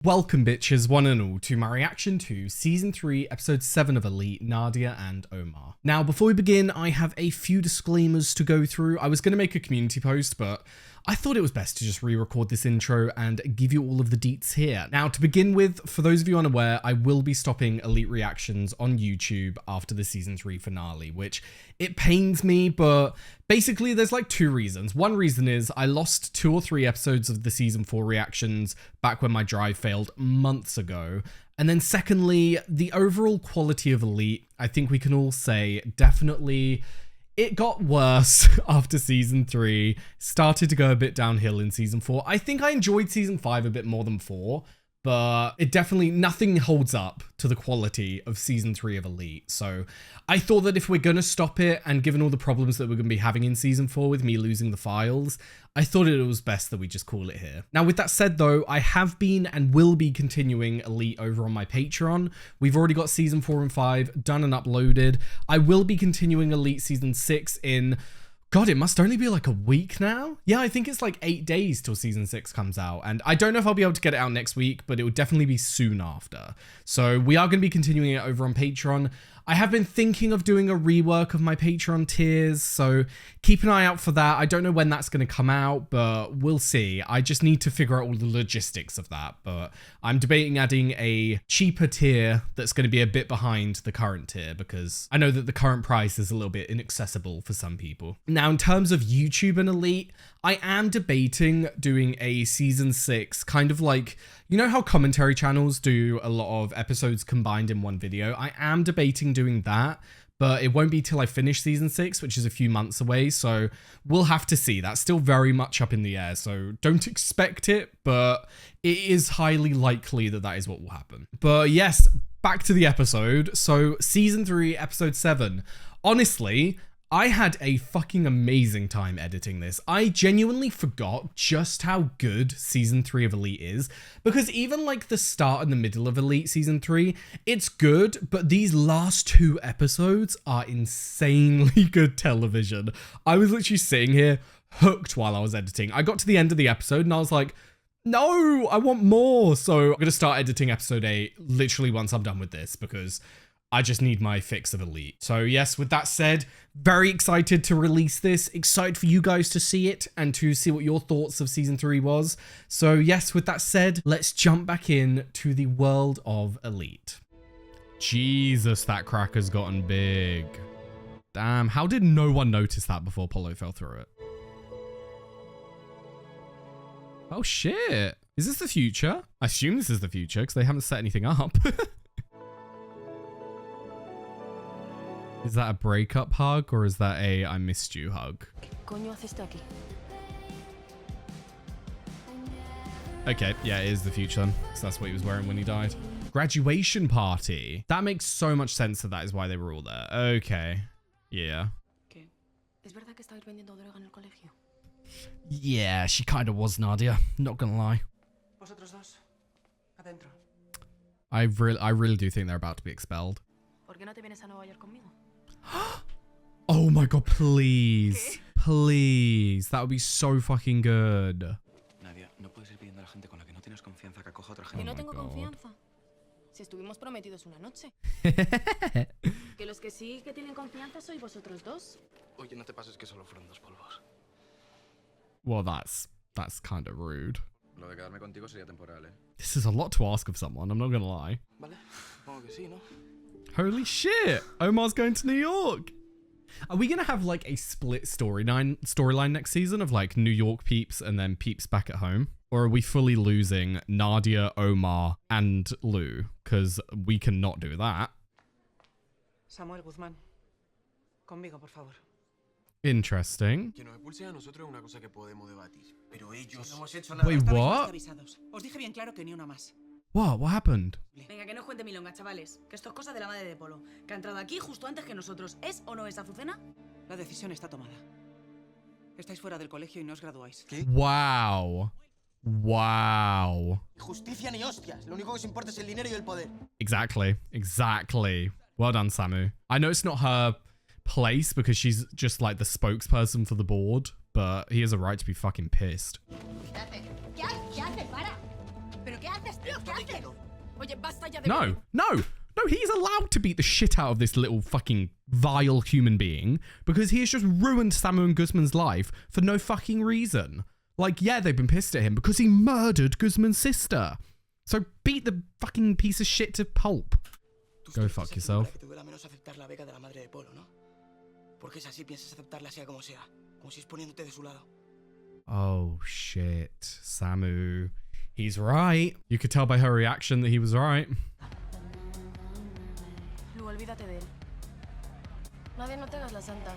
Welcome bitches, one and all, to my reaction to Season 3, Episode 7 of Elite, Nadia and Omar. Now, before we begin, I have a few disclaimers to go through. I was going to make a community post, but I thought it was best to just re-record this intro and give you all of the deets here. Now, to begin with, for those of you unaware, I will be stopping Elite reactions on YouTube after the Season 3 finale, which it pains me, but basically there's like two reasons. One reason is I lost 2 or 3 episodes of the Season 4 reactions back when my drive failed months ago. And then secondly, the overall quality of Elite, I think we can all say, definitely it got worse after Season 3, started to go a bit downhill in Season 4. I think I enjoyed Season 5 a bit more than 4, but it definitely, nothing holds up to the quality of Season 3 of Elite. So I thought that if we're going to stop it, and given all the problems that we're going to be having in Season 4 with me losing the files, I thought it was best that we just call it here. Now, with that said though, I have been and will be continuing Elite over on my Patreon. We've already got Season 4 and 5 done and uploaded. I will be continuing Elite Season 6 in... God, it must only be like a week now. Yeah, I think it's like 8 days till Season 6 comes out. And I don't know if I'll be able to get it out next week, but it will definitely be soon after. So we are going to be continuing it over on Patreon. I have been thinking of doing a rework of my Patreon tiers, so keep an eye out for that. I don't know when that's going to come out, but we'll see. I just need to figure out all the logistics of that, but I'm debating adding a cheaper tier that's going to be a bit behind the current tier, because I know that the current price is a little bit inaccessible for some people. Now, in terms of YouTube and Elite, I am debating doing a Season 6, kind of like, you know how commentary channels do a lot of episodes combined in one video? I am debating doing that, but it won't be till I finish Season 6, which is a few months away, so we'll have to see. That's still very much up in the air, so don't expect it, but it is highly likely that that is what will happen. But yes, back to the episode. So Season 3, Episode 7. Honestly, I had a fucking amazing time editing this. I genuinely forgot just how good Season 3 of Elite is, because even like the start and the middle of Elite Season 3, it's good, but these last 2 episodes are insanely good television. I was literally sitting here hooked while I was editing. I got to the end of the episode and I was like, no, I want more. So I'm going to start editing Episode 8 literally once I'm done with this, because I just need my fix of Elite. So yes, with that said, very excited to release this. Excited for you guys to see it and to see what your thoughts of Season 3 was. So yes, with that said, let's jump back in to the world of Elite. Jesus, that cracker's gotten big. Damn, how did no one notice that before Polo fell through it? Oh shit. Is this the future? I assume this is the future because they haven't set anything up. Is that a breakup hug or is that a I missed you hug? Okay, yeah, it is the future then. So that's what he was wearing when he died. Graduation party. That makes so much sense that is why they were all there. Okay. Yeah. Yeah, she kind of was, Nadia. Not gonna lie. I really do think they're about to be expelled. Oh my god, please. Please. That would be so fucking good. Nadia, no puedes ir pidiendo a la gente con la que no tienes confianza que acoja a otra gente. Que no tengo confianza. Si estuvimos prometidos una noche. Que los que sí que tienen confianza sois vosotros dos. Oye, no te pases que solo fueron 2 polvos. Well, that's kind of rude. Lo de quedarme contigo sería temporal, eh. This is a lot to ask of someone, I'm not gonna lie. Vale, supongo que sí, ¿no? Holy shit! Omar's going to New York! Are we gonna have like a split storyline next season of like New York peeps and then peeps back at home? Or are we fully losing Nadia, Omar, and Lou? Because we cannot do that. Samuel Guzmán, conmigo, por favor. Interesting. Que nos expulsen a nosotros es una cosa que podemos debatir. Pero ellos... No hemos hecho nada. Wait, what? Avisados. Os dije bien claro que ni una más. What happened? Venga, que no os cuente milonga, chavales. Que esto es cosa de la madre de Polo, que ha entrado aquí justo antes que nosotros. ¿Es o no es, Azucena? La decisión está tomada. Estáis fuera del colegio y no os graduáis. ¿Qué? Wow. Wow. Justicia ni hostias. Lo único que os importa es el dinero y el poder. Exactly. Well done, Samu. I know it's not her place because she's just like the spokesperson for the board, but he has a right to be fucking pissed. ¿Qué haces? ¿Para? ¿Pero qué haces? haces, tío? ¿Qué haces? Oye, basta ya de... No, no, no, he's allowed to beat the shit out of this little fucking vile human being because he has just ruined Samu and Guzman's life for no fucking reason. Like, yeah, they've been pissed at him because he murdered Guzman's sister. So beat the fucking piece of shit to pulp. Go fuck yourself. Oh shit, Samu. He's right. You could tell by her reaction that he was right. Luego olvídate de él. Nadia, no te hagas la santa.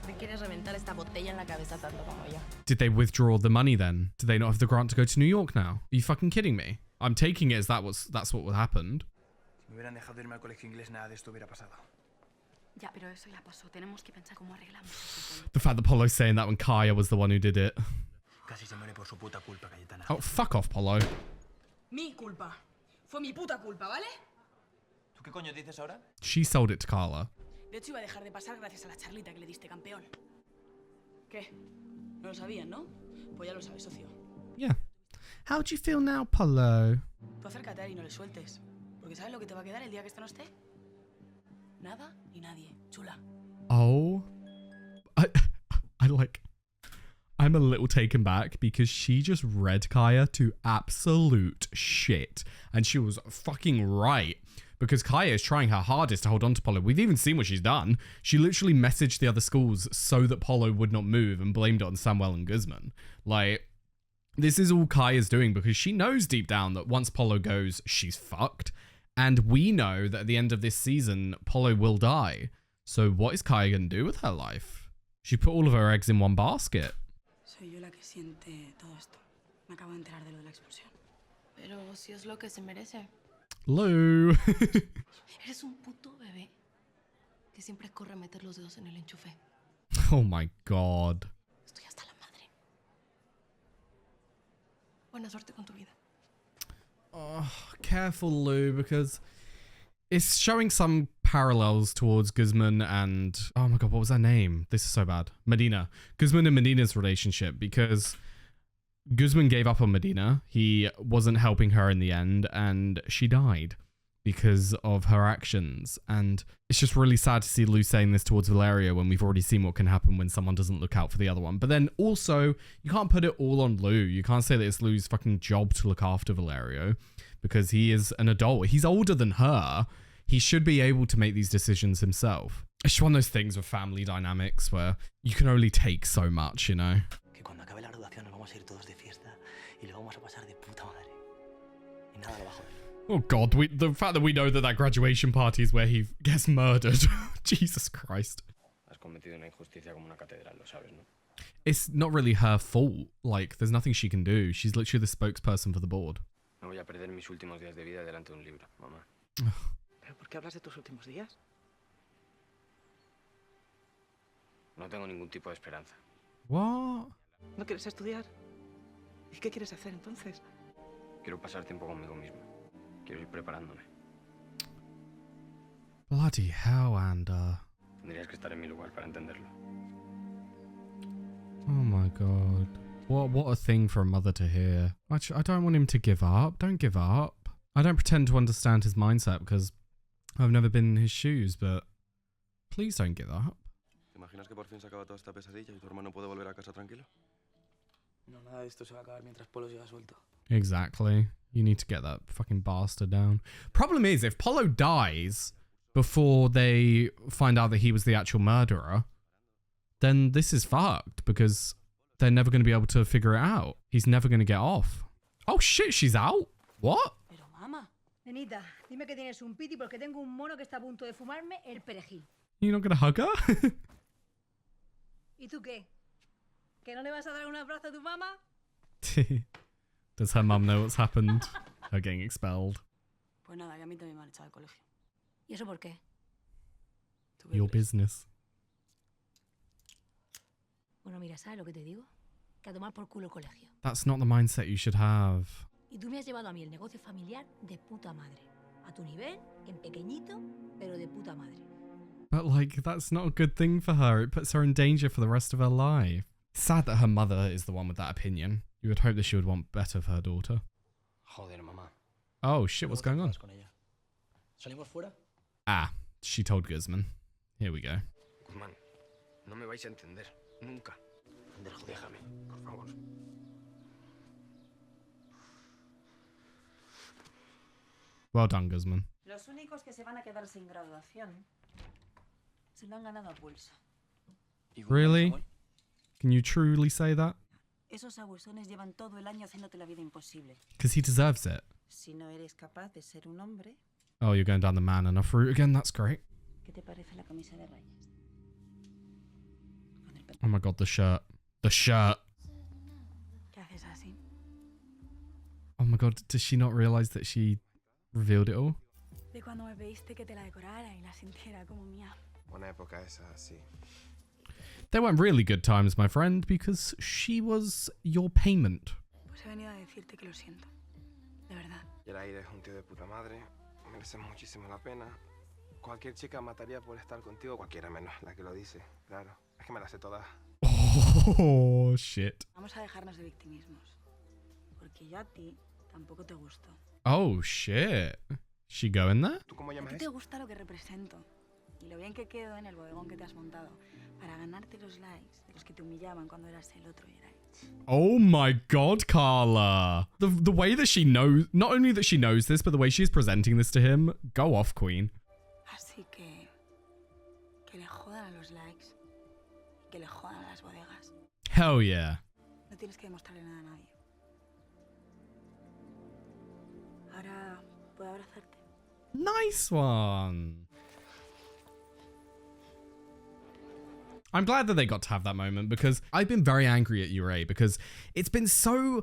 Te quieres reventar esta botella en la cabeza tanto como yo. Did they withdraw the money then? Did they not have the grant to go to New York now? Are you fucking kidding me? I'm taking it as that's what happened. Si me hubieran dejado irme al colegio inglés, nada de esto hubiera pasado. Ya, pero eso ya pasó. Tenemos que pensar cómo arreglamos eso. The fact that Polo's saying that when Kaya was the one who did it. Casi se muere por su puta culpa, Cayetana. Oh, fuck off, Polo. Mi culpa. Fue mi puta culpa, ¿vale? ¿Tú qué coño dices ahora? She sold it to Carla. De hecho, iba a dejar de pasar gracias a la charlita que le diste, campeón. ¿Qué? No lo sabían, ¿no? Pues ya lo sabes, socio. Yeah. How do you feel now, Polo? Tú acércate a él y no le sueltes. Porque ¿sabes lo que te va a quedar el día que esto no esté? Nada ni nadie, chula. Oh. I'm a little taken back because she just read Kaya to absolute shit. And she was fucking right. Because Kaya is trying her hardest to hold on to Polo. We've even seen what she's done. She literally messaged the other schools so that Polo would not move and blamed it on Samuel and Guzman. Like, this is all Kaya's doing because she knows deep down that once Polo goes, she's fucked. And we know that at the end of this season, Polo will die. So what is Kaya going to do with her life? She put all of her eggs in one basket. Soy yo la que siente todo esto. Me acabo de enterar de lo de la expulsión. Pero si es lo que se merece. Lou. Eres un puto bebé que siempre corre a meter los dedos en el enchufe. Oh my god. Estoy hasta la madre. Buena suerte con tu vida. Oh, careful, Lou, because it's showing some parallels towards Guzman and... Oh my god, what was her name? This is so bad. Medina. Guzman and Medina's relationship, because Guzman gave up on Medina. He wasn't helping her in the end, and she died because of her actions. And it's just really sad to see Lou saying this towards Valeria when we've already seen what can happen when someone doesn't look out for the other one. But then also, you can't put it all on Lou. You can't say that it's Lou's fucking job to look after Valerio because he is an adult. He's older than her. He should be able to make these decisions himself. It's just one of those things with family dynamics where you can only take so much, you know? Que cuando acabe la graduación nos vamos a ir todos de fiesta y lo vamos a pasar de puta madre. Y nada lo va a joder. Oh god, the fact that we know that graduation party is where he gets murdered. Jesus Christ. Has cometido una injusticia como una catedral, lo sabes, ¿no? It's not really her fault. Like, there's nothing she can do. She's literally the spokesperson for the board. No voy a perder mis últimos días de vida delante de un libro, mamá. ¿Pero por qué hablas de tus últimos días? No tengo ningún tipo de esperanza. What? ¿No quieres estudiar? ¿Y qué quieres hacer entonces? Quiero pasar tiempo conmigo mismo. Quiero ir preparándome. Bloody hell, Tendrías que estar en mi lugar para entenderlo. Oh my god. What a thing for a mother to hear. I don't want him to give up. Don't give up. I don't pretend to understand his mindset because I've never been in his shoes, but please don't give up. ¿Te imaginas que por fin se acaba toda esta pesadilla y tu hermano puede volver a casa tranquilo? No, nada de esto se va a acabar mientras Polo siga suelto. Exactly. You need to get that fucking bastard down. Problem is, if Polo dies before they find out that he was the actual murderer, then this is fucked because they're never going to be able to figure it out. He's never going to get off. Oh shit, she's out? What? Pero mamá. Nenita, dime que tienes un piti porque tengo un mono que está a punto de fumarme el perejil. You're not going to hug her? ¿Y tú qué? ¿Que no le vas a dar un abrazo a tu mamá? Does her mum know what's happened? Her getting expelled. Pues nada, que a mí también me han echado del colegio. ¿Y eso por qué? ¿Tú qué Your crees? business. Bueno, mira, ¿sabes lo que te digo? Que a tomar por culo el colegio. That's not the mindset you should have. Y tú me has llevado a mí el negocio familiar de puta madre. A tu nivel, en pequeñito, pero de puta madre. But like, that's not a good thing for her. It puts her in danger for the rest of her life. Sad that her mother is the one with that opinion. You would hope that she would want better for her daughter. Joder, mamá. Oh shit, what's going on? Con ella. ¿Salimos fuera? Ah, she told Guzman. Here we go. Guzmán, no me vais a entender. Nunca. Déjame, Por favor. Well done, Guzman. Los únicos que se van a quedar sin graduación se lo han ganado a pulso. Really? Can you truly say that? Esos abusones llevan todo el año haciéndote la vida imposible. Because he deserves it. Si no eres capaz de ser un hombre, Oh, you're going down the man enough route again. That's great. ¿qué te parece la camisa de rayas? Con el Oh my god, the shirt. The shirt. ¿Qué haces así? Oh my god, does she not realize that she revealed it all? De cuando me pediste que te la decorara y la sintiera como mía. Una época esa, sí. They weren't really good times, my friend, because she was your payment. Pues he venido a decirte que lo siento. De verdad. Yerair es un tío de puta madre. Mereces muchísimo la pena. Cualquier chica mataría por estar contigo, cualquiera menos la que lo dice. Claro, es que me las sé todas. Oh, shit. Vamos a dejarnos de victimismos. Porque yo a ti tampoco te gusto. Oh, shit. She going there? ¿Tú cómo A llamas ti te eso? gusta lo que represento. Y lo bien que quedo en el bodegón que te has montado. Para ganarte los likes de los que te humillaban cuando eras el otro Yeray. Oh my god, Carla. The way that she knows, not only that she knows this, but the way she's presenting this to him, go off, queen. Así que le jodan a los likes. Y que le jodan a las bodegas. Hell yeah. No tienes que demostrarle nada a nadie. Ahora puedo abrazarte. Nice one. I'm glad that they got to have that moment because I've been very angry at Ure because it's been so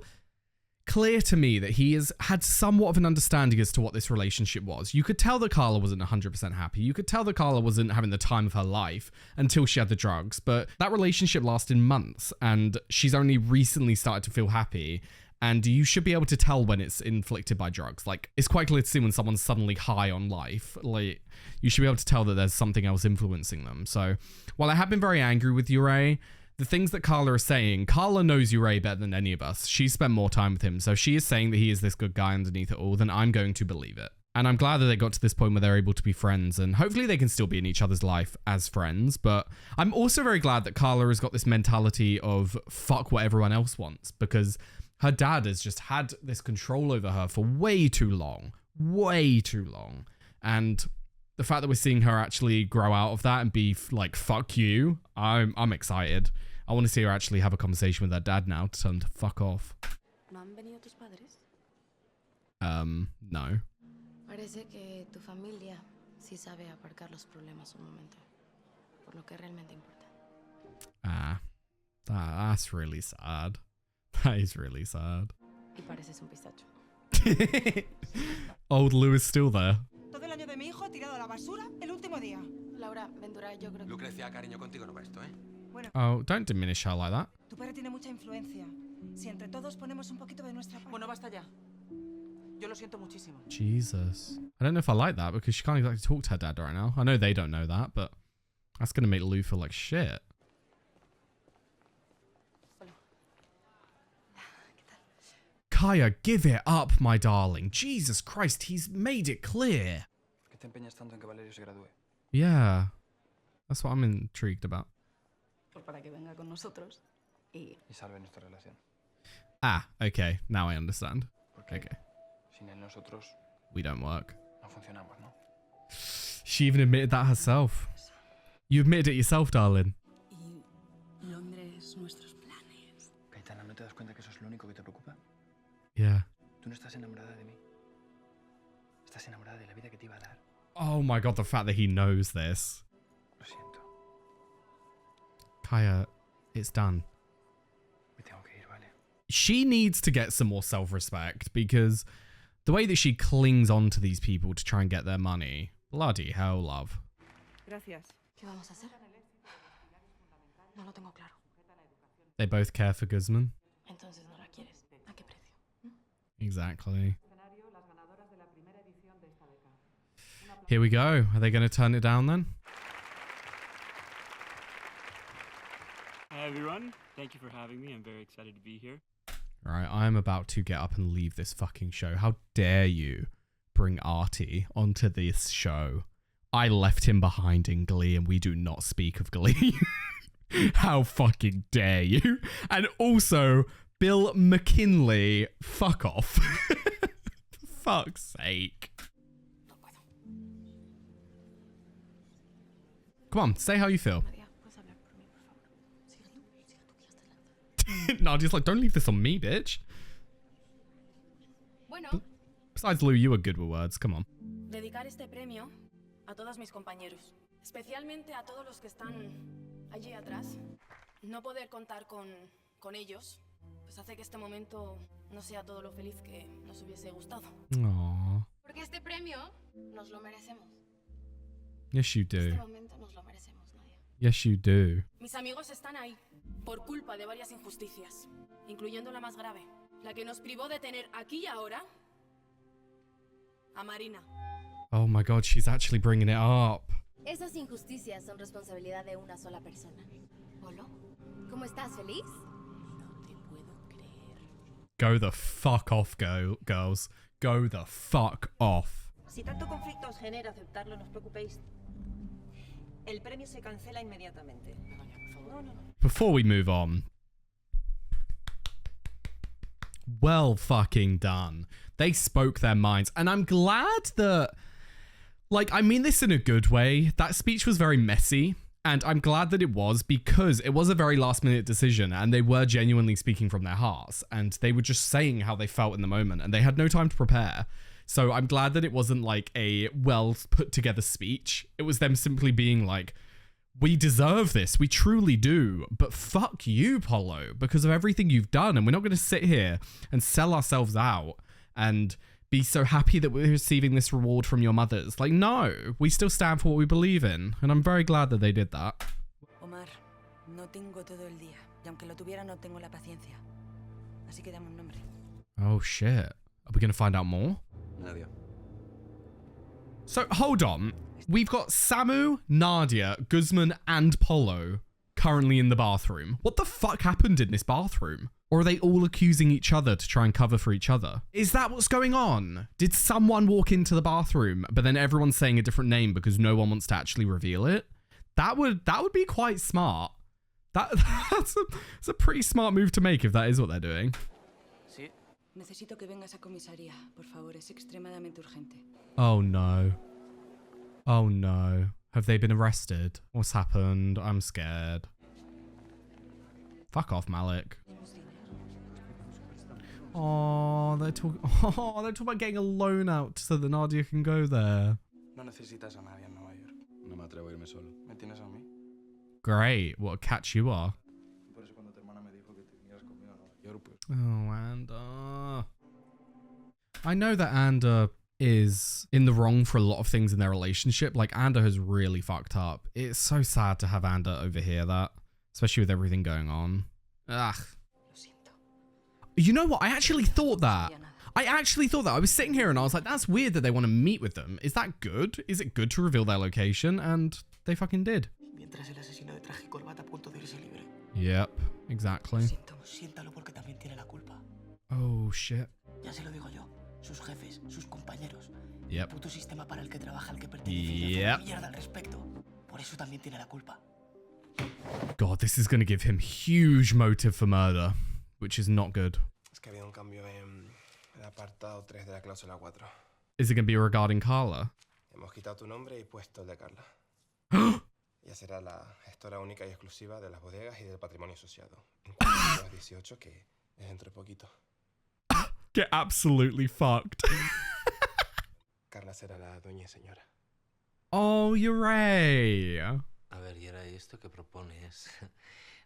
clear to me that he has had somewhat of an understanding as to what this relationship was. You could tell that Carla wasn't 100% happy. You could tell that Carla wasn't having the time of her life until she had the drugs, but that relationship lasted months and she's only recently started to feel happy. And you should be able to tell when it's inflicted by drugs. Like, it's quite clear to see when someone's suddenly high on life. Like, you should be able to tell that there's something else influencing them. So, while I have been very angry with Ure, the things that Carla is saying, Carla knows Ure better than any of us. She spent more time with him. So, if she is saying that he is this good guy underneath it all, then I'm going to believe it. And I'm glad that they got to this point where they're able to be friends. And hopefully they can still be in each other's life as friends. But I'm also very glad that Carla has got this mentality of fuck what everyone else wants. Because her dad has just had this control over her for way too long. Way too long. And the fact that we're seeing her actually grow out of that and be like, fuck you, I'm excited. I want to see her actually have a conversation with her dad now to tell him to fuck off. ¿No han venido tus padres? No. Parece que tu familia sí sabe aparcar los problemas un momento. Por lo que realmente importa. That's really sad. That is really sad. Y pareces un pistacho. Old Lou is still there. Todo el año de mi hijo tirado a la basura el último día. Laura, Ventura, yo creo que... Lucrecia, cariño, contigo no va esto, ¿eh? Bueno, Oh, don't diminish her like that. tu padre tiene mucha influencia. Si entre todos ponemos un poquito de nuestra parte. Bueno, basta ya. Yo lo siento muchísimo. Jesus. I don't know if I like that because she can't exactly talk to her dad right now. I know they don't know that, but that's going to make Lou feel like shit. Kaya, give it up, my darling. Jesus Christ, he's made it clear. ¿Por qué te empeñas tanto en que Valerio se gradúe? Yeah. That's what I'm intrigued about. Pues para que venga con nosotros y... Y salve nuestra relación. Ah, okay. Now I understand. Porque Okay. sin él nosotros We don't work. no funcionamos, ¿no? She even admitted that herself. You admitted it yourself, darling. Y Londres, nuestros planes. Caetana, ¿no te das cuenta que eso es lo único que te preocupa? Yeah. Tú no estás enamorada de mí. Estás enamorada de la vida que te iba a dar. Oh my god, the fact that he knows this. Lo siento. Kaya, it's done. Me tengo que ir, ¿vale? She needs to get some more self-respect because the way that she clings on to these people to try and get their money. Bloody hell, love. Gracias. ¿Qué vamos a hacer? No lo tengo claro. They both care for Guzman. Entonces no la quieres. ¿A qué precio? Exactly. Here we go. Are they going to turn it down then? Hi everyone, thank you for having me. I'm very excited to be here. All right, I am about to get up and leave this fucking show. How dare you bring Artie onto this show? I left him behind in Glee and we do not speak of Glee. How fucking dare you? And also, Bill McKinley, fuck off. For fuck's sake. Come on, say how you feel. Nadia's like, don't leave this on me, bitch. Bueno, Besides, Lou, you were good with words. Come on. dedicar este premio a todos mis compañeros, especialmente a todos los que están allí atrás. No poder contar con ellos, pues hace que este momento no sea todo lo feliz que nos hubiese gustado. Aww. Porque este premio nos lo merecemos. Yes, you do. Este momento nos lo merecemos, Nadia. Yes, you do. Mis amigos están ahí por culpa de varias injusticias, incluyendo la más grave, la que nos privó de tener aquí y ahora a Marina. Oh my god, she's actually bringing it up. Esas injusticias son responsabilidad de una sola persona. ¿Polo? ¿Cómo estás? ¿Feliz? No te puedo creer. Go the fuck off, girls. Go the fuck off. Si tanto conflicto os genera aceptarlo, no os preocupéis. El premio se cancela inmediatamente. No. Before we move on. Well fucking done. They spoke their minds. And I'm glad that, like, I mean this in a good way. That speech was very messy. And I'm glad that it was, because it was a very last minute decision and they were genuinely speaking from their hearts and they were just saying how they felt in the moment and they had no time to prepare. So I'm glad that it wasn't like a well put together speech. It was them simply being like, we deserve this. We truly do. But fuck you, Polo, because of everything you've done. And we're not going to sit here and sell ourselves out and be so happy that we're receiving this reward from your mothers. Like, no, we still stand for what we believe in. And I'm very glad that they did that. Omar, no tengo todo el día. Y aunque lo tuviera, no tengo la paciencia. Así que dame un nombre. Oh, shit. Are we going to find out more? Nadia. So, hold on. We've got Samu, Nadia, Guzman, and Polo currently in the bathroom. What the fuck happened in this bathroom? Or are they all accusing each other to try and cover for each other? Is that what's going on? Did someone walk into the bathroom, but then everyone's saying a different name because no one wants to actually reveal it? That would be quite smart. That's a pretty smart move to make if that is what they're doing. Sí. Necesito que vengas a comisaría, por favor, es extremadamente urgente. Oh no. Oh no. Have they been arrested? What's happened? I'm scared. Fuck off, Malik. Oh, they're talking about getting a loan out so that Nadia can go there. No necesitas a nadie en Nueva York. No me atrevo a irme solo. ¿Me tienes a mí? Great. What a catch you are. Por eso cuando tu hermana me dijo que te vinieras conmigo a Nueva York, pues... Oh, Anda. I know that Anda is in the wrong for a lot of things in their relationship. Like, Anda has really fucked up. It's so sad to have Anda overhear that, especially with everything going on. Ugh. You know what? I actually thought that. I was sitting here and I was like, that's weird that they want to meet with them. Is that good? Is it good to reveal their location? And they fucking did. Mientras el asesino de traje y corbata a punto de irse libre. Yep, exactly. Siéntalo porque también tiene la culpa. Oh, shit. Ya se lo digo yo. Sus jefes, sus compañeros. Yep. El puto sistema para el que trabaja, el que pertenece y hace una mierda al respecto. Por eso también tiene la culpa. God, this is going to give him huge motive for murder, which is not good. Es que ha habido un cambio en el apartado 3 de la cláusula 4. Is it going to be regarding Carla? Hemos quitado tu nombre y puesto el de Carla. Ella será la gestora única y exclusiva de las bodegas y del patrimonio asociado. En cuanto a las 18, que es dentro de poquito. Get absolutely fucked. Carla será la dueña y señora. Oh, you're right. A ver, y era esto que propones.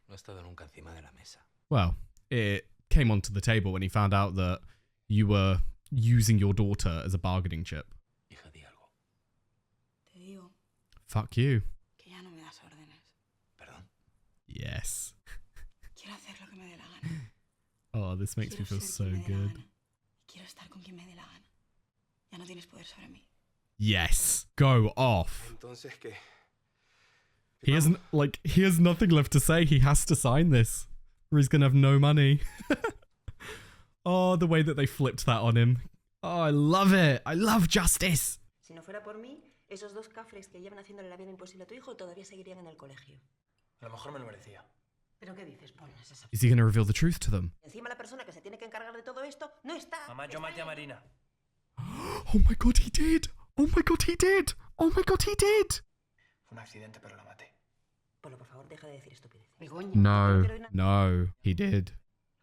No ha estado nunca encima de la mesa. Well, it came onto the table when he found out that you were using your daughter as a bargaining chip. Hija, di algo. Te digo Fuck you. que ya no me das órdenes. ¿Perdón? Yes. Quiero hacer lo que me dé la gana. Oh, this makes me Quiero feel ser so quien me dé la good. gana. Quiero estar con quien me dé la gana. Ya no tienes poder sobre mí. Yes. Go off. Entonces, ¿qué? He has nothing left to say. He has to sign this or he's going to have no money. Oh, the way that they flipped that on him. Oh, I love it. I love justice. Si no fuera por mí, esos dos cafres que llevan haciéndole la vida imposible a tu hijo todavía seguirían en el colegio. A lo mejor me lo merecía. ¿Pero qué dices, Paul? No es esa. Is he going to reveal the truth to them? Encima la persona que se tiene que encargar de todo esto no está. Mamá, yo maté a Marina. Oh my god, he did. Oh my god, he did. Oh my god, he did. Fue un accidente, pero la maté. Polo, por favor, deja de decir estupideces. No, no, he did.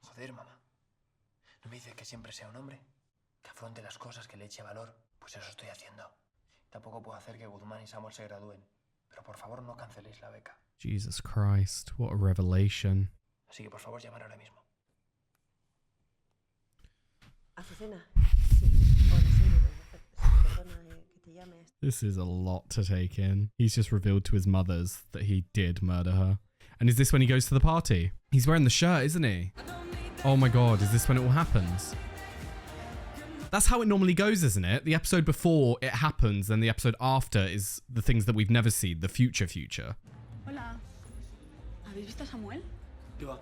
Joder, mamá. ¿No me dices que siempre sea un hombre? Que afronte las cosas, que le eche valor. Pues eso estoy haciendo. Tampoco puedo hacer que Guzmán y Samuel se gradúen. Pero por favor no canceléis la beca. Jesus Christ, what a revelation. Así que por favor llamar ahora mismo. Azucena. Sí. Hola, sí, perdona que te llame. This is a lot to take in. He's just revealed to his mothers that he did murder her. And is this when he goes to the party? He's wearing the shirt, isn't he? Oh my god, is this when it all happens? That's how it normally goes, isn't it? The episode before it happens, then the episode after is the things that we've never seen, the future. Hola. ¿Habéis visto a Samuel? ¿Qué va?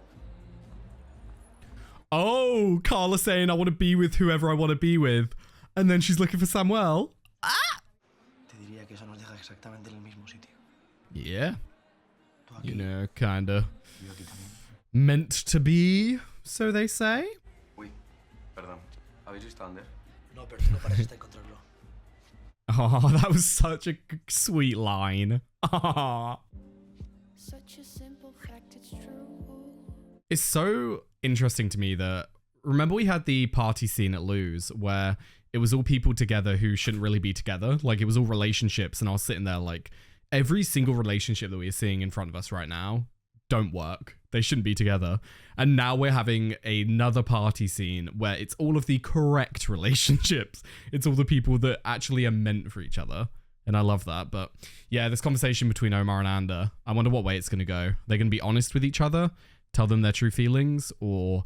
Oh, Carla saying I want to be with whoever I want to be with. And then she's looking for Samuel. Te diría que eso nos deja exactamente en el mismo sitio. Yeah. Tú aquí, You know, kinda. yo aquí también. Meant to be, so they say. Uy, perdón. ¿Habéis visto a Ander? No, pero tú no pares de encontrarlo. Oh, that was such a sweet line. Such a simple fact, it's true. It's so interesting to me that, remember we had the party scene at Lou's where it was all people together who shouldn't really be together. Like, it was all relationships, and I was sitting there like, every single relationship that we are seeing in front of us right now don't work. They shouldn't be together. And now we're having another party scene where it's all of the correct relationships. It's all the people that actually are meant for each other. And I love that. But yeah, this conversation between Omar and Ander, I wonder what way it's going to go. They're going to be honest with each other, tell them their true feelings, or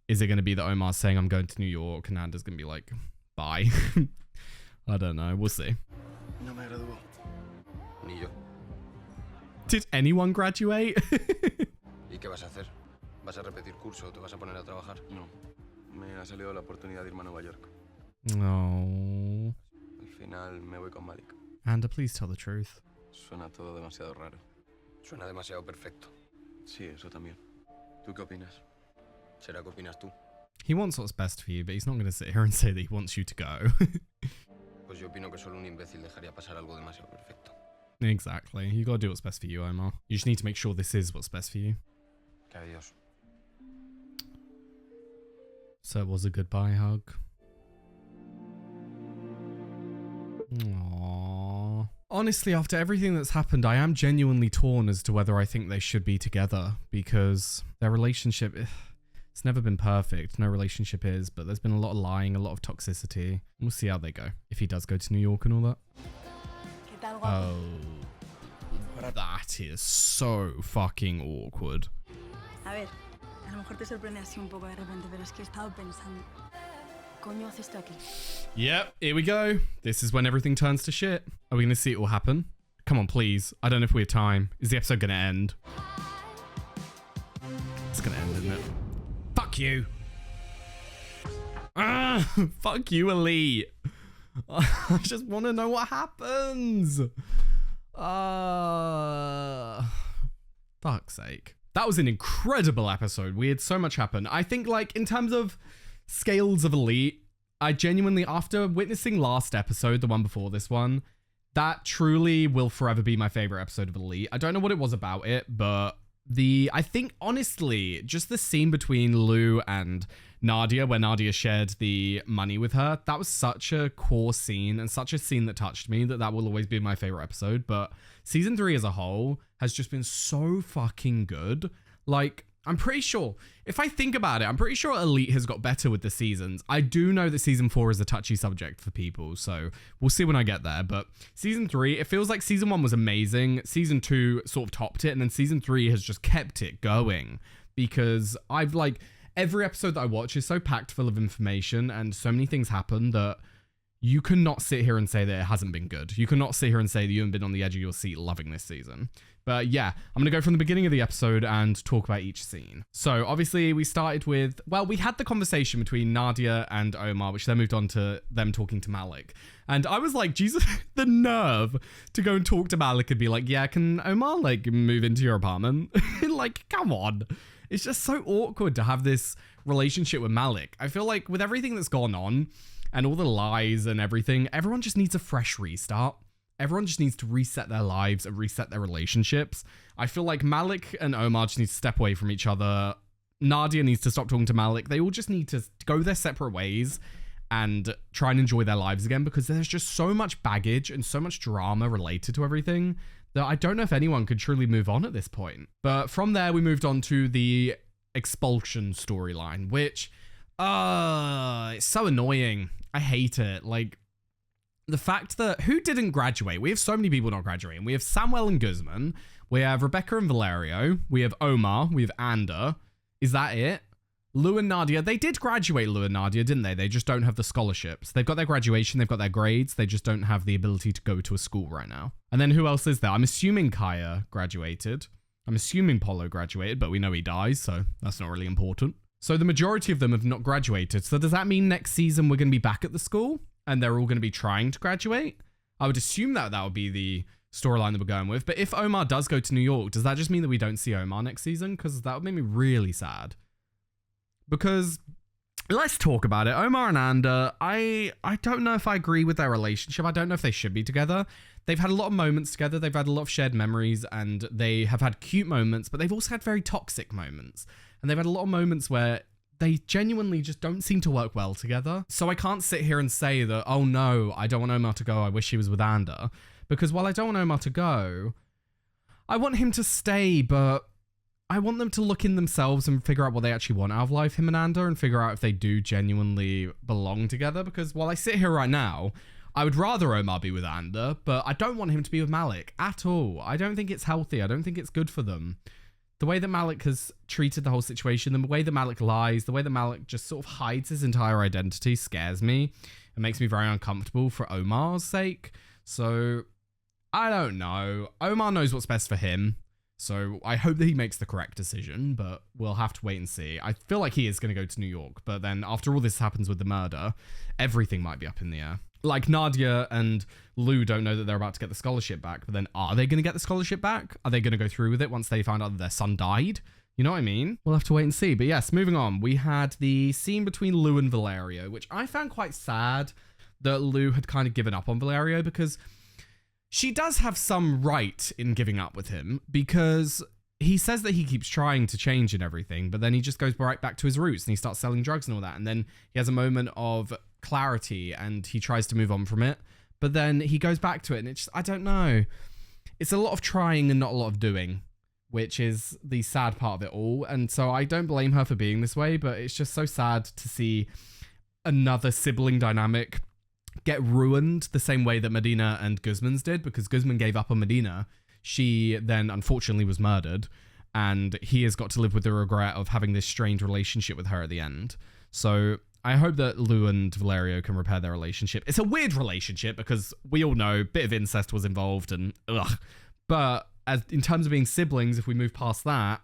is it going to be that Omar's saying, I'm going to New York, and Ander's going to be like, bye? I don't know. We'll see. No me graduó. Ni yo. Did anyone graduate? ¿Y qué vas a hacer? ¿Vas a repetir curso o te vas a poner a trabajar? No. Me ha salido la oportunidad de irme a Nueva York. No. Al final me voy con Malik. Ander, please tell the truth. Suena todo demasiado raro. Suena demasiado perfecto. Sí, eso también. ¿Tú qué opinas? ¿Será que opinas tú? He wants what's best for you, but he's not going to sit here and say that he wants you to go. Pues yo opino que solo un imbécil dejaría pasar algo demasiado perfecto. Exactly. You got to do what's best for you, Omar. You just need to make sure this is what's best for you. Que adiós. So it was a goodbye hug. Aww. Honestly, after everything that's happened, I am genuinely torn as to whether I think they should be together, because their relationship, it's never been perfect. No relationship is, but there's been a lot of lying, a lot of toxicity. We'll see how they go. If he does go to New York and all that. Oh, that is so fucking awkward. A ver, a lo mejor te sorprende así un poco de repente, pero es que he estado pensando. Coño haces aquí? Yep, here we go. This is when everything turns to shit. Are we going to see it all happen? Come on, please. I don't know if we have time. Is the episode going to end? It's going to end, isn't it? Fuck you. Ah, fuck you, Elite. I just want to know what happens. Fuck's sake. That was an incredible episode. We had so much happen. I think, like, in terms of scales of Elite, I genuinely, after witnessing last episode, the one before this one, that truly will forever be my favorite episode of Elite. I don't know what it was about it, but I think, honestly, just the scene between Lou and Nadia, where Nadia shared the money with her, that was such a core scene and such a scene that touched me that will always be my favorite episode. But season 3 as a whole has just been so fucking good. Like, I'm pretty sure, if I think about it, I'm pretty sure Elite has got better with the seasons. I do know that season 4 is a touchy subject for people, so we'll see when I get there. But season 3, it feels like season 1 was amazing. Season 2 sort of topped it, and then season 3 has just kept it going, because I've, like, every episode that I watch is so packed full of information, and so many things happen that you cannot sit here and say that it hasn't been good. You cannot sit here and say that you haven't been on the edge of your seat loving this season, But yeah, I'm going to go from the beginning of the episode and talk about each scene. So obviously we started with, well, we had the conversation between Nadia and Omar, which then moved on to them talking to Malik. And I was like, Jesus, the nerve to go and talk to Malik and be like, yeah, can Omar like move into your apartment? Like, come on. It's just so awkward to have this relationship with Malik. I feel like with everything that's gone on and all the lies and everything, everyone just needs a fresh restart. Everyone just needs to reset their lives and reset their relationships. I feel like Malik and Omar just need to step away from each other. Nadia needs to stop talking to Malik. They all just need to go their separate ways and try and enjoy their lives again, because there's just so much baggage and so much drama related to everything that I don't know if anyone could truly move on at this point. But from there, we moved on to the expulsion storyline, which, it's so annoying. I hate it. Like, the fact that who didn't graduate? We have so many people not graduating. We have Samuel and Guzman. We have Rebecca and Valerio. We have Omar. We have Ander. Is that it? Lou and Nadia. They did graduate, Lou and Nadia, didn't they? They just don't have the scholarships. They've got their graduation. They've got their grades. They just don't have the ability to go to a school right now. And then who else is there? I'm assuming Kaya graduated. I'm assuming Polo graduated, but we know he dies, so that's not really important. So the majority of them have not graduated. So does that mean next season we're going to be back at the school? And they're all going to be trying to graduate? I would assume that that would be the storyline that we're going with. But if Omar does go to New York, does that just mean that we don't see Omar next season? Because that would make me really sad. Because let's talk about it. Omar and Ander, I don't know if I agree with their relationship. I don't know if they should be together. They've had a lot of moments together. They've had a lot of shared memories, and they have had cute moments, but they've also had very toxic moments. And they've had a lot of moments where they genuinely just don't seem to work well together. So I can't sit here and say that, oh no, I don't want Omar to go. I wish he was with Ander. Because while I don't want Omar to go, I want him to stay, but I want them to look in themselves and figure out what they actually want out of life, him and Ander, and figure out if they do genuinely belong together. Because while I sit here right now, I would rather Omar be with Ander, but I don't want him to be with Malik at all. I don't think it's healthy. I don't think it's good for them. The way that Malik has treated the whole situation, the way that Malik lies, the way that Malik just sort of hides his entire identity scares me. It makes me very uncomfortable for Omar's sake. So, I don't know. Omar knows what's best for him. So, I hope that he makes the correct decision, but we'll have to wait and see. I feel like he is going to go to New York, but then after all this happens with the murder, everything might be up in the air. Like, Nadia and Lou don't know that they're about to get the scholarship back, but then are they going to get the scholarship back? Are they going to go through with it once they find out that their son died? You know what I mean? We'll have to wait and see. But yes, moving on. We had the scene between Lou and Valerio, which I found quite sad that Lou had kind of given up on Valerio, because she does have some right in giving up with him, because he says that he keeps trying to change and everything, but then he just goes right back to his roots and he starts selling drugs and all that. And then he has a moment of clarity and he tries to move on from it, but then he goes back to it, and it's just, I don't know. It's a lot of trying and not a lot of doing, which is the sad part of it all. And so I don't blame her for being this way, but it's just so sad to see another sibling dynamic get ruined the same way that Medina and Guzman's did, because Guzman gave up on Medina. She then unfortunately was murdered, and he has got to live with the regret of having this strained relationship with her at the end. So I hope that Lou and Valerio can repair their relationship. It's a weird relationship because we all know a bit of incest was involved and ugh. But as in terms of being siblings, if we move past that,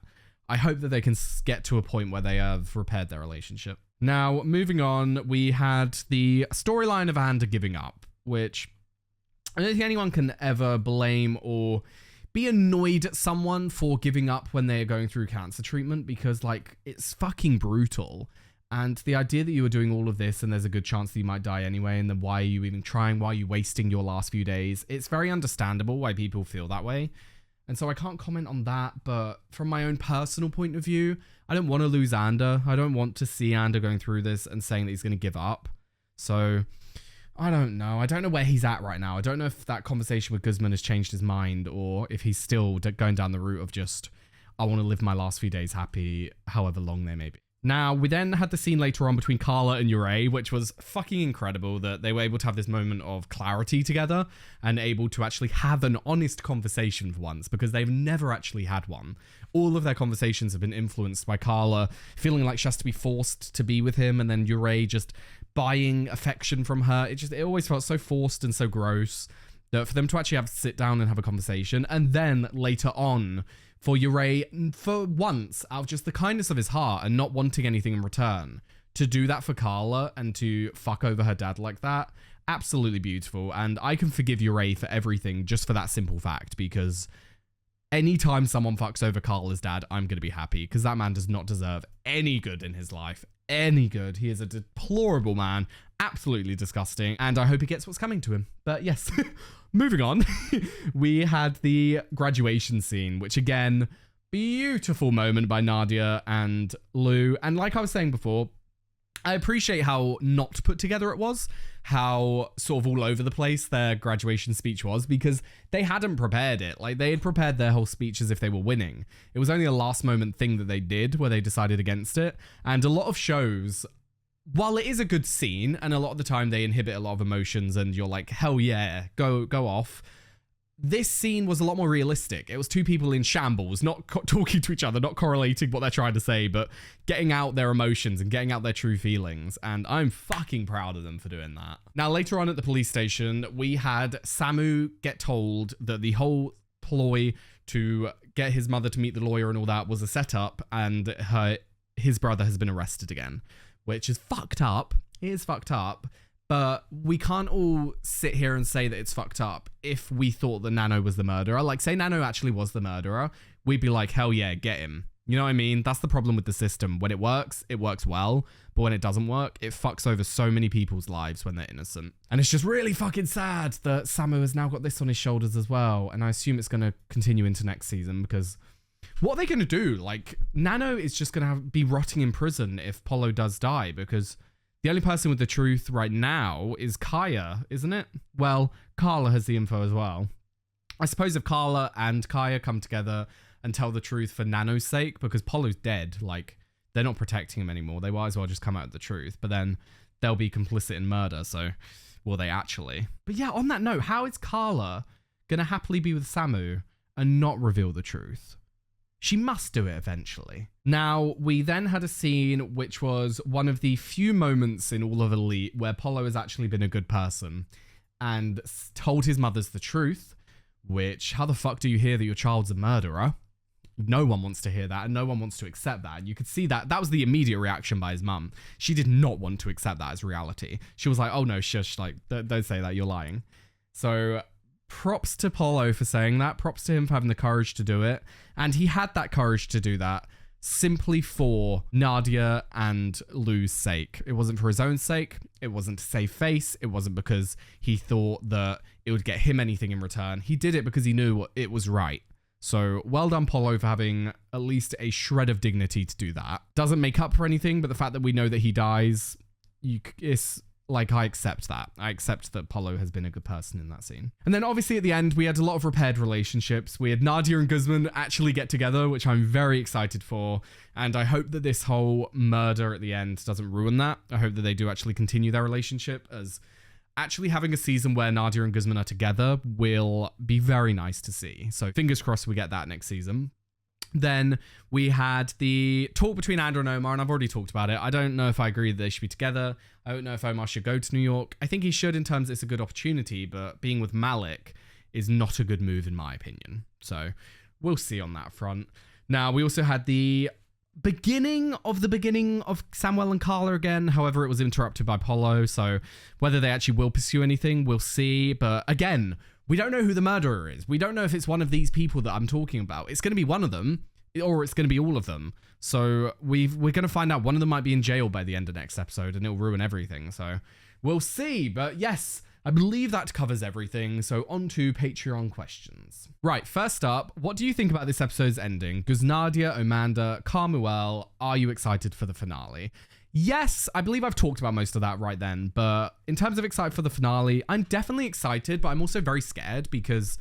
I hope that they can get to a point where they have repaired their relationship. Now, moving on, we had the storyline of Ander giving up, which I don't think anyone can ever blame or be annoyed at someone for giving up when they're going through cancer treatment, because like it's fucking brutal. And the idea that you were doing all of this and there's a good chance that you might die anyway, and then why are you even trying? Why are you wasting your last few days? It's very understandable why people feel that way. And so I can't comment on that, but from my own personal point of view, I don't want to lose Ander. I don't want to see Ander going through this and saying that he's going to give up. So I don't know. I don't know where he's at right now. I don't know if that conversation with Guzman has changed his mind, or if he's still going down the route of just, I want to live my last few days happy, however long they may be. Now, we then had the scene later on between Carla and Ure, which was fucking incredible that they were able to have this moment of clarity together and able to actually have an honest conversation for once, because they've never actually had one. All of their conversations have been influenced by Carla feeling like she has to be forced to be with him, and then Ure just buying affection from her. It always felt so forced and so gross. that for them to actually have to sit down and have a conversation, and then later on for Ure, for once, out of just the kindness of his heart and not wanting anything in return, to do that for Carla and to fuck over her dad like that, absolutely beautiful. And I can forgive Ure for everything just for that simple fact, because anytime someone fucks over Carla's dad, I'm going to be happy, because that man does not deserve any good in his life. Any good. He is a deplorable man, absolutely disgusting, and I hope he gets what's coming to him. But yes, moving on, we had the graduation scene, which again, beautiful moment by Nadia and Lou. And like I was saying before, I appreciate how not put together it was, how sort of all over the place their graduation speech was, because they hadn't prepared it. Like, they had prepared their whole speech as if they were winning. It was only a last moment thing that they did where they decided against it. And a lot of shows, while it is a good scene, and a lot of the time they inhibit a lot of emotions and you're like, hell yeah, go off, this scene was a lot more realistic. It was two people in shambles, not talking to each other, not correlating what they're trying to say, but getting out their emotions and getting out their true feelings. And I'm fucking proud of them for doing that. Now, later on at the police station, we had Samu get told that the whole ploy to get his mother to meet the lawyer and all that was a setup, and his brother has been arrested again, which is fucked up. It is fucked up. But we can't all sit here and say that it's fucked up if we thought that Nano was the murderer. Like, say Nano actually was the murderer, we'd be like, hell yeah, get him. You know what I mean? That's the problem with the system. When it works well. But when it doesn't work, it fucks over so many people's lives when they're innocent. And it's just really fucking sad that Samu has now got this on his shoulders as well. And I assume it's going to continue into next season, because what are they going to do? Like, Nano is just going to be rotting in prison if Polo does die, because the only person with the truth right now is Kaya, isn't it? Well, Carla has the info as well. I suppose if Carla and Kaya come together and tell the truth for Nano's sake, because Polo's dead, like, they're not protecting him anymore. They might as well just come out with the truth, but then they'll be complicit in murder, so will they actually? But yeah, on that note, how is Carla going to happily be with Samu and not reveal the truth? She must do it eventually. Now, we then had a scene which was one of the few moments in all of Elite where Polo has actually been a good person and told his mothers the truth, which, how the fuck do you hear that your child's a murderer? No one wants to hear that, and no one wants to accept that. And you could see that. That was the immediate reaction by his mum. She did not want to accept that as reality. She was like, oh no, shush, like, don't say that, you're lying. So props to Polo for saying that. Props to him for having the courage to do it. And he had that courage to do that simply for Nadia and Lou's sake. It wasn't for his own sake. It wasn't to save face. It wasn't because he thought that it would get him anything in return. He did it because he knew it was right. So well done, Polo, for having at least a shred of dignity to do that. Doesn't make up for anything, but the fact that we know that he dies, it's like, I accept that. I accept that Polo has been a good person in that scene. And then obviously at the end, we had a lot of repaired relationships. We had Nadia and Guzman actually get together, which I'm very excited for. And I hope that this whole murder at the end doesn't ruin that. I hope that they do actually continue their relationship, as actually having a season where Nadia and Guzman are together will be very nice to see. So fingers crossed we get that next season. Then we had the talk between Andrew and Omar, and I've already talked about it. I don't know if I agree that they should be together. I don't know if Omar should go to New York. I think he should, in terms it's a good opportunity, but being with Malik is not a good move in my opinion. So we'll see on that front. Now, we also had the beginning of Samuel and Carla again. However, it was interrupted by Polo, so whether they actually will pursue anything, we'll see. But again, we don't know who the murderer is. We don't know if it's one of these people that I'm talking about. It's going to be one of them, or it's going to be all of them. So we're going to find out one of them might be in jail by the end of next episode, and it'll ruin everything. So we'll see. But yes, I believe that covers everything. So on to Patreon questions. Right, first up, what do you think about this episode's ending? Nadia, Amanda, Carmuel, are you excited for the finale? Yes, I believe I've talked about most of that right then, but in terms of excited for the finale, I'm definitely excited, but I'm also very scared because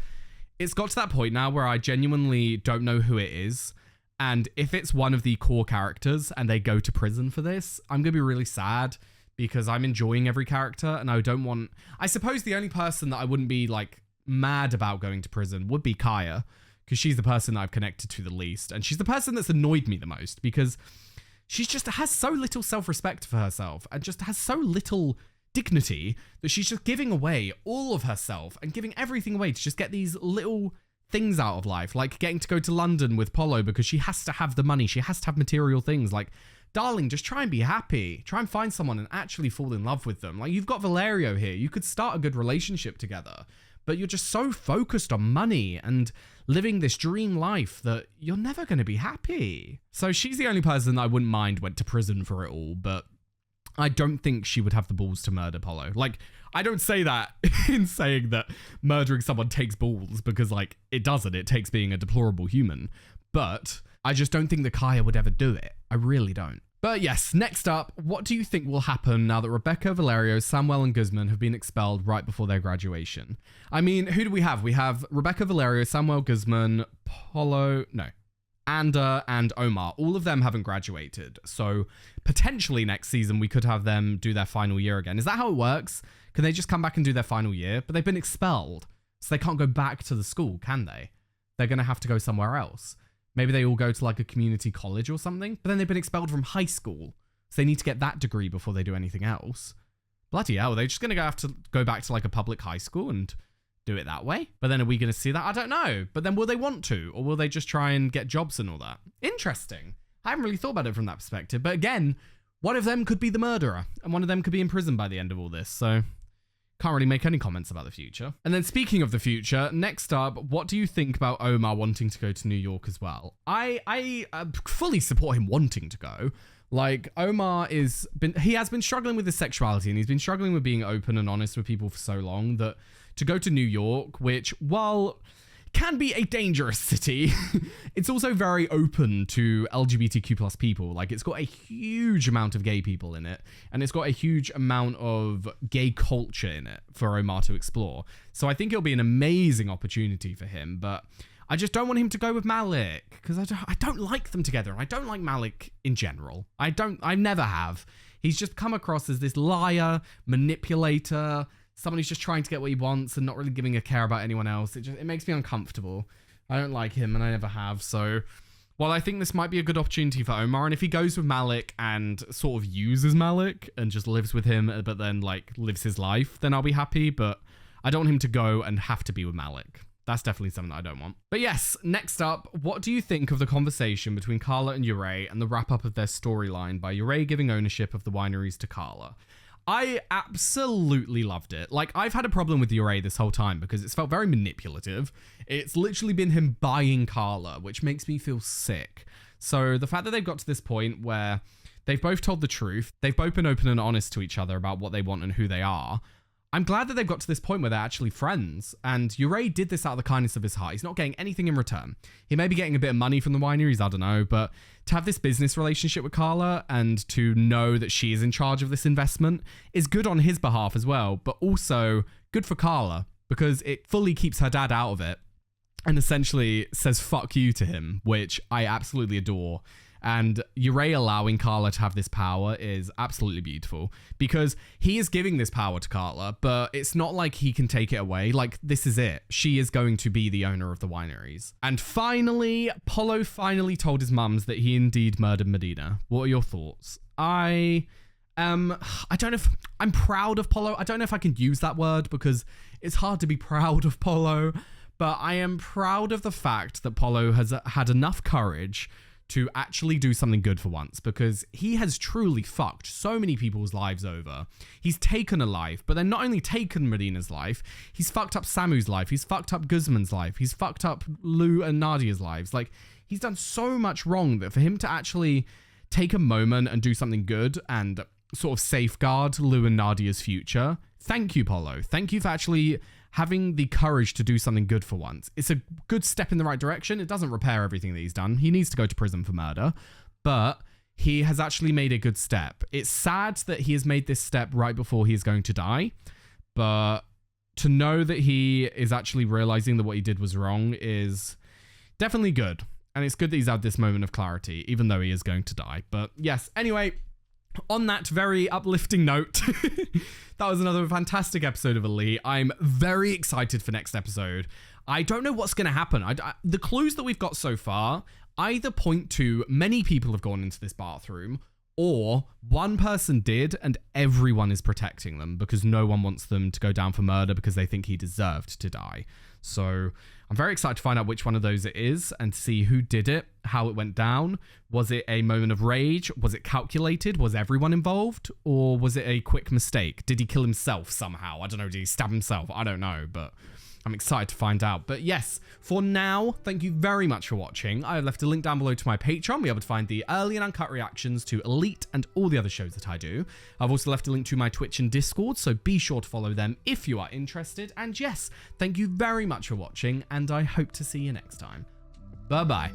it's got to that point now where I genuinely don't know who it is. And if it's one of the core characters and they go to prison for this, I'm going to be really sad because I'm enjoying every character and I don't want... I suppose the only person that I wouldn't be like mad about going to prison would be Kaya, because she's the person that I've connected to the least. And she's the person that's annoyed me the most because she just has so little self-respect for herself and just has so little dignity that she's just giving away all of herself and giving everything away to just get these little things out of life, like getting to go to London with Polo because she has to have the money, she has to have material things. Like, darling, just try and be happy. Try and find someone and actually fall in love with them. Like, you've got Valerio here. You could start a good relationship together, but you're just so focused on money and living this dream life that you're never going to be happy. So she's the only person I wouldn't mind went to prison for it all, but I don't think she would have the balls to murder Polo. Like, I don't say that in saying that murdering someone takes balls, because, like, it doesn't. It takes being a deplorable human. But I just don't think that Kaya would ever do it. I really don't. But yes, next up, what do you think will happen now that Rebecca, Valerio, Samuel, and Guzman have been expelled right before their graduation? I mean, who do we have? We have Rebecca, Valerio, Samuel, Guzman, Polo, no, Ander, and Omar. All of them haven't graduated. So potentially next season, we could have them do their final year again. Is that how it works? Can they just come back and do their final year? But they've been expelled, so they can't go back to the school, can they? They're going to have to go somewhere else. Maybe they all go to like a community college or something, but then they've been expelled from high school, so they need to get that degree before they do anything else. Bloody hell, they're just going to have to go back to like a public high school and do it that way? But then are we going to see that? I don't know. But then will they want to? Or will they just try and get jobs and all that? Interesting. I haven't really thought about it from that perspective. But again, one of them could be the murderer, and one of them could be in prison by the end of all this, so can't really make any comments about the future. And then speaking of the future, next up, what do you think about Omar wanting to go to New York as well? I fully support him wanting to go. Like, Omar has been struggling with his sexuality, and he's been struggling with being open and honest with people for so long that to go to New York, which, while can be a dangerous city, it's also very open to LGBTQ plus people. Like, it's got a huge amount of gay people in it, and it's got a huge amount of gay culture in it for Omar to explore. So I think it'll be an amazing opportunity for him, but I just don't want him to go with Malik, because I don't like them together, and I don't like Malik in general. I never have. He's just come across as this liar, manipulator, someone who's just trying to get what he wants and not really giving a care about anyone else. It makes me uncomfortable. I don't like him, and I never have. So while I think this might be a good opportunity for Omar, and if he goes with Malik and sort of uses Malik and just lives with him, but then like lives his life, then I'll be happy. But I don't want him to go and have to be with Malik. That's definitely something that I don't want. But yes, next up, what do you think of the conversation between Carla and Ure and the wrap-up of their storyline by Ure giving ownership of the wineries to Carla? I absolutely loved it. Like, I've had a problem with Ure this whole time because it's felt very manipulative. It's literally been him buying Carla, which makes me feel sick. So the fact that they've got to this point where they've both told the truth, they've both been open and honest to each other about what they want and who they are, I'm glad that they've got to this point where they're actually friends. And Ure did this out of the kindness of his heart. He's not getting anything in return. He may be getting a bit of money from the wineries, I don't know, but to have this business relationship with Carla and to know that she is in charge of this investment is good on his behalf as well, but also good for Carla because it fully keeps her dad out of it and essentially says fuck you to him, which I absolutely adore. And Ure allowing Carla to have this power is absolutely beautiful because he is giving this power to Carla, but it's not like he can take it away. Like, this is it. She is going to be the owner of the wineries. And finally, Polo finally told his mums that he indeed murdered Medina. What are your thoughts? I don't know if I'm proud of Polo. I don't know if I can use that word because it's hard to be proud of Polo, but I am proud of the fact that Polo has had enough courage to actually do something good for once, because he has truly fucked so many people's lives over. He's taken a life, but then not only taken Medina's life, he's fucked up Samu's life, he's fucked up Guzman's life, he's fucked up Lou and Nadia's lives. Like, he's done so much wrong that for him to actually take a moment and do something good and sort of safeguard Lou and Nadia's future, thank you, Polo. Thank you for actually having the courage to do something good for once. It's a good step in the right direction. It doesn't repair everything that he's done. He needs to go to prison for murder, but he has actually made a good step. It's sad that he has made this step right before he is going to die, but to know that he is actually realizing that what he did was wrong is definitely good. And it's good that he's had this moment of clarity, even though he is going to die. But yes, anyway, on that very uplifting note, that was another fantastic episode of Elite. I'm very excited for next episode. I don't know what's going to happen. The clues that we've got so far either point to many people have gone into this bathroom, or one person did and everyone is protecting them because no one wants them to go down for murder because they think he deserved to die. So I'm very excited to find out which one of those it is and see who did it, how it went down. Was it a moment of rage? Was it calculated? Was everyone involved? Or was it a quick mistake? Did he kill himself somehow? I don't know. Did he stab himself? I don't know, but I'm excited to find out. But yes, for now, thank you very much for watching. I have left a link down below to my Patreon. You'll be able to find the early and uncut reactions to Elite and all the other shows that I do. I've also left a link to my Twitch and Discord, so be sure to follow them if you are interested. And yes, thank you very much for watching, and I hope to see you next time. Bye-bye.